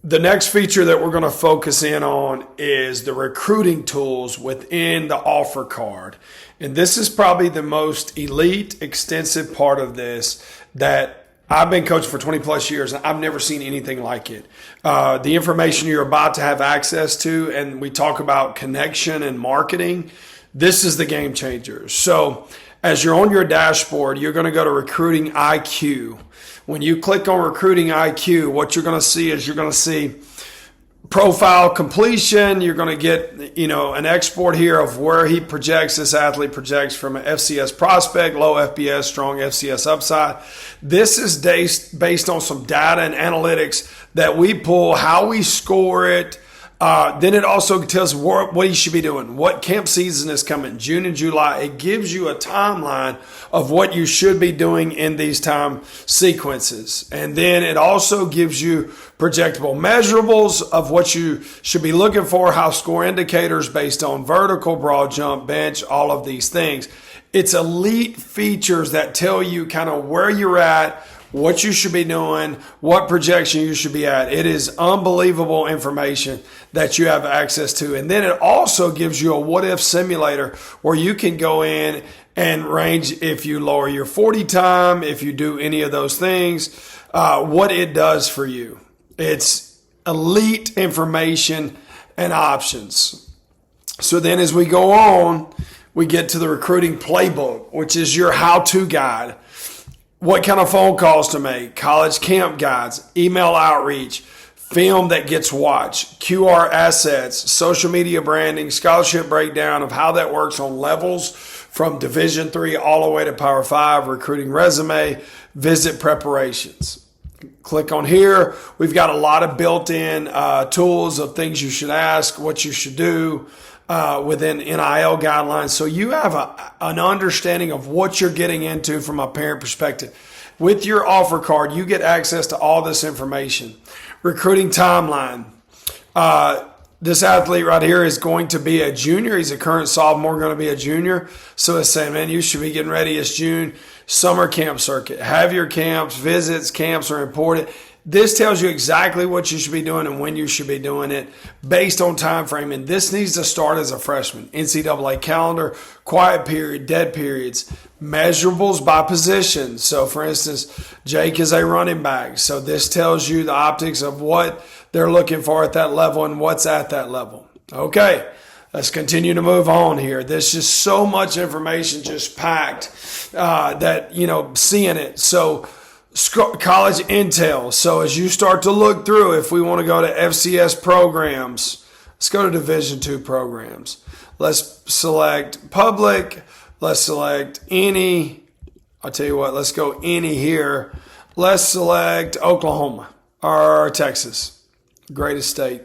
The next feature that we're going to focus in on is the recruiting tools within the offer card. And this is probably the most elite, extensive part of this that I've been coaching for 20 plus years and I've never seen anything like it. The information you're about to have access to, and we talk about connection and marketing, this is the game changer. So as you're on your dashboard, you're going to go to Recruiting IQ. When you click on Recruiting IQ, what you're going to see is you're going to see profile completion. You're going to get, an export here of where this athlete projects from an FCS prospect, low FBS, strong FCS upside. This is based on some data and analytics that we pull, how we score it. Then it also tells what you should be doing, what camp season is coming, June and July. It gives you a timeline of what you should be doing in these time sequences. And then it also gives you projectable measurables of what you should be looking for, how score indicators based on vertical, broad jump, bench, all of these things. It's elite features that tell you kind of where you're at, what you should be doing, what projection you should be at. It is unbelievable information that you have access to. And then it also gives you a what-if simulator where you can go in and range if you lower your 40 time, if you do any of those things, what it does for you. It's elite information and options. So then as we go on, we get to the recruiting playbook, which is your how-to guide. What kind of phone calls to make, college camp guides, email outreach, film that gets watched, QR assets, social media branding, scholarship breakdown of how that works on levels from Division III all the way to Power 5, recruiting resume, visit preparations. Click on here. We've got a lot of built-in tools of things you should ask, what you should do within NIL guidelines. So you have an understanding of what you're getting into from a parent perspective. With your offer card, you get access to all this information. Recruiting timeline. This athlete right here is going to be a junior. He's a current sophomore, going to be a junior. So it's saying, man, you should be getting ready. It's June. Summer camp circuit. Have your camps, visits, camps are important. This tells you exactly what you should be doing and when you should be doing it based on time frame. And this needs to start as a freshman. NCAA calendar, quiet period, dead periods, measurables by position. So, for instance, Jake is a running back. So this tells you the optics of what they're looking for at that level and what's at that level. Okay, let's continue to move on here. There's just so much information just packed that, seeing it. So, college intel. So as you start to look through, if we want to go to FCS programs, let's go to Division II programs. Let's select public. Let's select any. I'll tell you what, let's go any here. Let's select Oklahoma or Texas, greatest state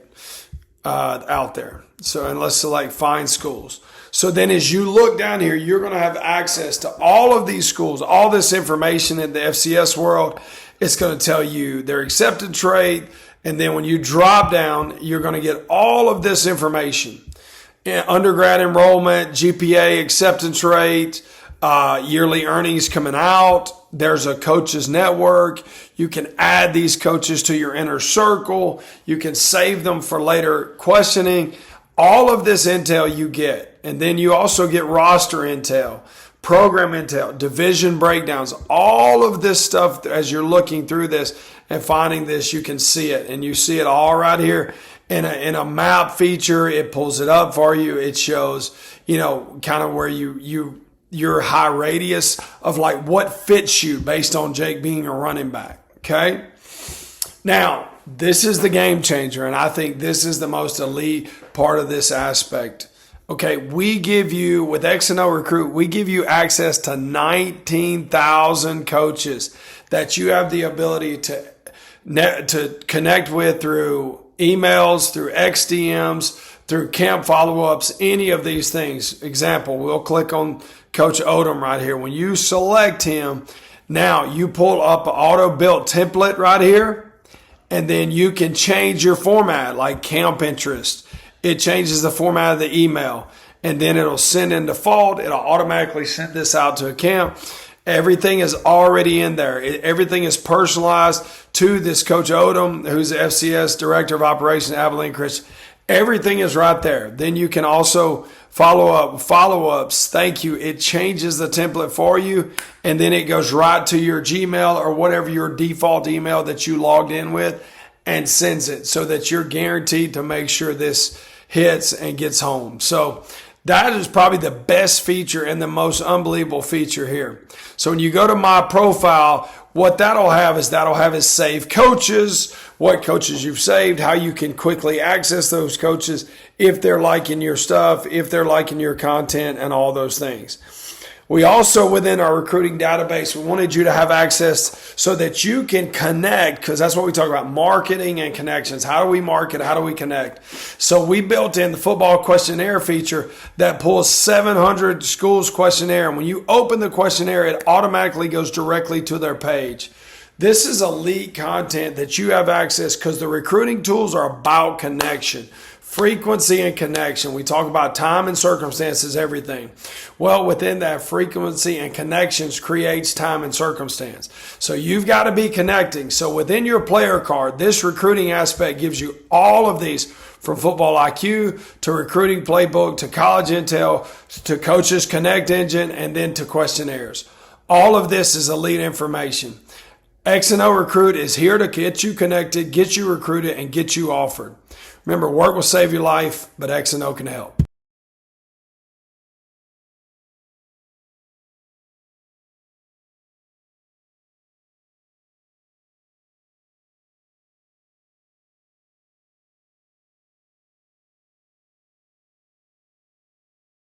out there. So, and let's select find schools. So then as you look down here, you're going to have access to all of these schools, all this information in the FCS world. It's going to tell you their acceptance rate. And then when you drop down, you're going to get all of this information. Undergrad enrollment, GPA, acceptance rate, yearly earnings coming out. There's a coaches network. You can add these coaches to your inner circle. You can save them for later questioning. All of this intel you get. And then you also get roster intel, program intel, division breakdowns, all of this stuff as you're looking through this and finding this, you can see it. And you see it all right here in a map feature. It pulls it up for you. It shows, kind of where your high radius of like what fits you based on Jake being a running back. Okay. Now, this is the game changer. And I think this is the most elite part of this aspect. Okay, we give you, with X&O Recruit, we give you access to 19,000 coaches that you have the ability to connect with through emails, through XDMs, through camp follow-ups, any of these things. Example, we'll click on Coach Odom right here. When you select him, now you pull up an auto-built template right here, and then you can change your format like camp interest. It changes the format of the email, and then it'll send in default. It'll automatically send this out to a camp. Everything is already in there. Everything is personalized to this Coach Odom, who's the FCS Director of Operations at Abilene Christian. Everything is right there. Then you can also follow-ups. Thank you. It changes the template for you, and then it goes right to your Gmail or whatever your default email that you logged in with and sends it so that you're guaranteed to make sure this hits and gets home. So that is probably the best feature and the most unbelievable feature here. So when you go to my profile, what that'll have is save coaches, what coaches you've saved, how you can quickly access those coaches if they're liking your stuff, if they're liking your content, and all those things. We also, within our recruiting database, we wanted you to have access so that you can connect, because that's what we talk about, marketing and connections. How do we market? How do we connect? So we built in the football questionnaire feature that pulls 700 schools questionnaire. And when you open the questionnaire, it automatically goes directly to their page. This is elite content that you have access because the recruiting tools are about connection. Frequency and connection. We talk about time and circumstances, everything. Well, within that, frequency and connections creates time and circumstance. So you've got to be connecting. So within your player card, this recruiting aspect gives you all of these, from football IQ to recruiting playbook to college intel to coaches connect engine and then to questionnaires. All of this is elite information. X&O Recruit is here to get you connected, get you recruited, and get you offered. Remember, work will save your life, but X&O can help.